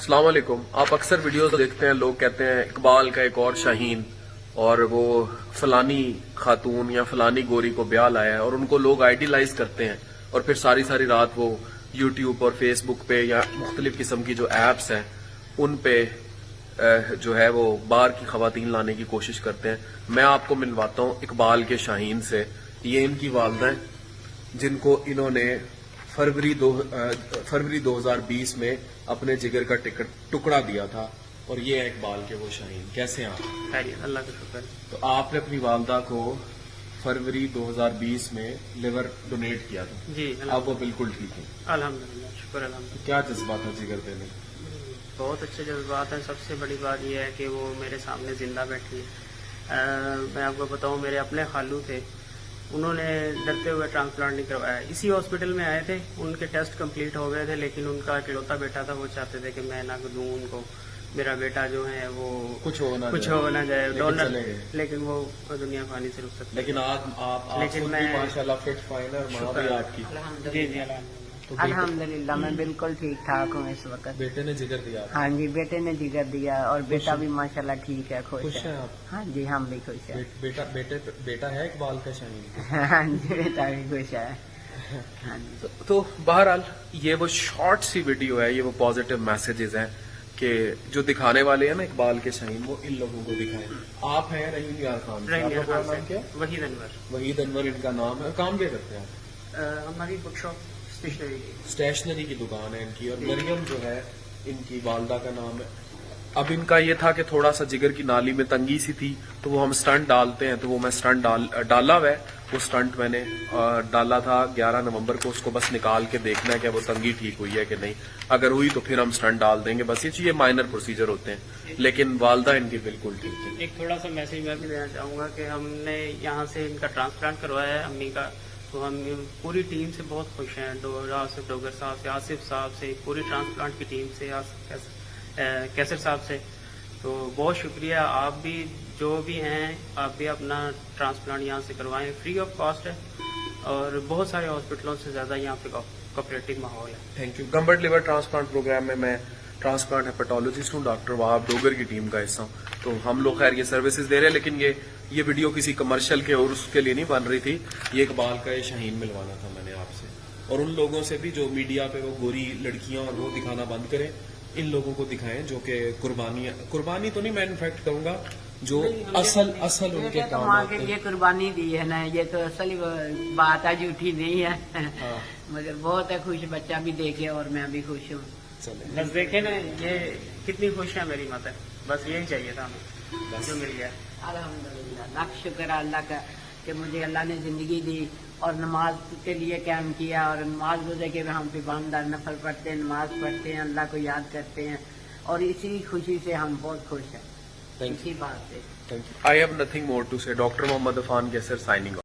السلام علیکم. آپ اکثر ویڈیوز دیکھتے ہیں, لوگ کہتے ہیں اقبال کا ایک اور شاہین اور وہ فلانی خاتون یا فلانی گوری کو بیاہ لایا ہے, اور ان کو لوگ آئیڈیلائز کرتے ہیں اور پھر ساری ساری رات وہ یوٹیوب اور فیس بک پہ یا مختلف قسم کی جو ایپس ہیں ان پہ جو ہے وہ باہر کی خواتین لانے کی کوشش کرتے ہیں. میں آپ کو ملواتا ہوں اقبال کے شاہین سے. یہ ان کی والدہ ہیں جن کو انہوں نے فروری 2020 میں اپنے جگر کا ٹکڑا دیا تھا, اور یہ ہے اقبال کے وہ شاہین. کیسے ہیں آپ؟ خیریت, اللہ کا شکر. تو آپ نے اپنی والدہ کو فروری 2020 میں لیور ڈونیٹ کیا تھا. جی اب وہ بالکل ٹھیک ہے الحمدللہ, شکر الحمدللہ. کیا جذبات ہے جگر دینے؟ بہت اچھے جذبات ہیں. سب سے بڑی بات یہ ہے کہ وہ میرے سامنے زندہ بیٹھی ہے. میں آپ کو بتاؤں, میرے اپنے خالو تھے, انہوں نے ڈرتے ہوئے ٹرانسپلانٹ نہیں کروایا. اسی ہاسپٹل میں آئے تھے, ان کے ٹیسٹ کمپلیٹ ہو گئے تھے, لیکن ان کا اکلوتا بیٹا تھا, وہ چاہتے تھے کہ میں نہ دوں ان کو, میرا بیٹا جو ہے وہ کچھ ہو نہ جائے ڈونر, چلے گئے. لیکن وہ دنیا فانی سے رخ سکتے. لیکن آپ ماشاء اللہ فٹ فائن ہے, اور ماں بھی آپ کی. جی جی الحمدللہ میں بالکل ٹھیک ٹھاک ہوں اس وقت. بیٹے نے جگر دیا؟ ہاں جی, بیٹے نے جگر دیا, اور بیٹا بھی ماشاءاللہ ٹھیک ہے, خوش ہیں ہے. آپ؟ ہاں جی, ہم بھی خوش ہیں. بیٹا ہے اقبال کا شاہین؟ ہاں جی, بیٹا بھی خوش ہے. ہاں جی. تو بہرحال یہ وہ شارٹ سی ویڈیو ہے, یہ وہ پازیٹیو میسیجز ہیں کہ جو دکھانے والے ہیں نا اقبال کے شاہین, وہ ان لوگوں کو دکھائیں. آپ ہیں رحیم یار خان, آپ کا پورا نام کیا؟ وحید انور. وحید انور ان کا نام ہے. کام کیا کرتے ہیں آپ؟ ہماری بک شاپ اسٹیشنری کی دکان ہے ان کی, اور مریم جو ہے ان کی والدہ کا نام ہے. اب ان کا یہ تھا کہ تھوڑا سا جگر کی نالی میں تنگی سی تھی, تو وہ ہم سٹنٹ ڈالتے ہیں, تو وہ میں سٹنٹ ڈالا ہوا ہے. وہ سٹنٹ میں نے ڈالا تھا 11 نومبر کو, اس کو بس نکال کے دیکھنا ہے کہ وہ تنگی ٹھیک ہوئی ہے کہ نہیں. اگر ہوئی تو پھر ہم سٹنٹ ڈال دیں گے. بس یہ مائنر پروسیجر ہوتے ہیں, لیکن والدہ ان کی بالکل ٹھیک ہے. ایک تھوڑا سا میسج میں بھی دینا چاہوں گا کہ ہم نے یہاں سے ان کا ٹرانسپلانٹ کروایا ہے امی کا, تو ہم پوری ٹیم سے بہت خوش ہیں. آصف ڈوگر صاحب سے, آصف صاحب سے, پوری ٹرانسپلانٹ کی ٹیم سے, کیسر صاحب سے, تو بہت شکریہ. آپ بھی جو بھی ہیں, آپ بھی اپنا ٹرانسپلانٹ یہاں سے کروائیں, فری آف کاسٹ ہے, اور بہت سارے ہاسپٹلوں سے زیادہ یہاں پہ کوپریٹو ماحول ہے. Thank you. Gambat liver transplant program میں ٹرانسپلانٹ ہیپاٹالوجسٹ ہوں, ڈاکٹر وہاب ڈوگر کی ٹیم کا حصہ ہوں. تو ہم لوگ خیر یہ سروسز دے رہے ہیں, لیکن یہ ویڈیو کسی کمرشل کے اور اس کے لیے نہیں بن رہی تھی. یہ اقبال کا یہ شاہین ملوانا تھا میں نے آپ سے, اور ان لوگوں سے بھی جو میڈیا پہ وہ گوری لڑکیاں اور وہ دکھانا بند کریں, ان لوگوں کو دکھائیں جو کہ قربانی تو نہیں, میں انفیکٹ کہوں گا جو اصل ان کے کام آتے ہیں. یہ قربانی دی ہے نا, یہ تو اصل بات ہے, جھوٹی نہیں ہے. مگر بہت ہے خوش, بچہ بھی دیکھے اور میں بھی خوش ہوں. بس دیکھیں نا یہ کتنی خوش ہے میری مدر, بس یہی چاہیے تھا ہمیں جو مل گیا. الحمدللہ, لاکھ شکر اللہ کا کہ مجھے اللہ نے زندگی دی اور نماز کے لیے قائم کیا, اور نماز روزے کے ہم پہ باندار نفل پڑھتے ہیں, نماز پڑھتے ہیں, اللہ کو یاد کرتے ہیں, اور اسی خوشی سے ہم بہت خوش ہیں. اسی بات سے I have nothing more to say. Doctor Muhammad Affan Qaiser signing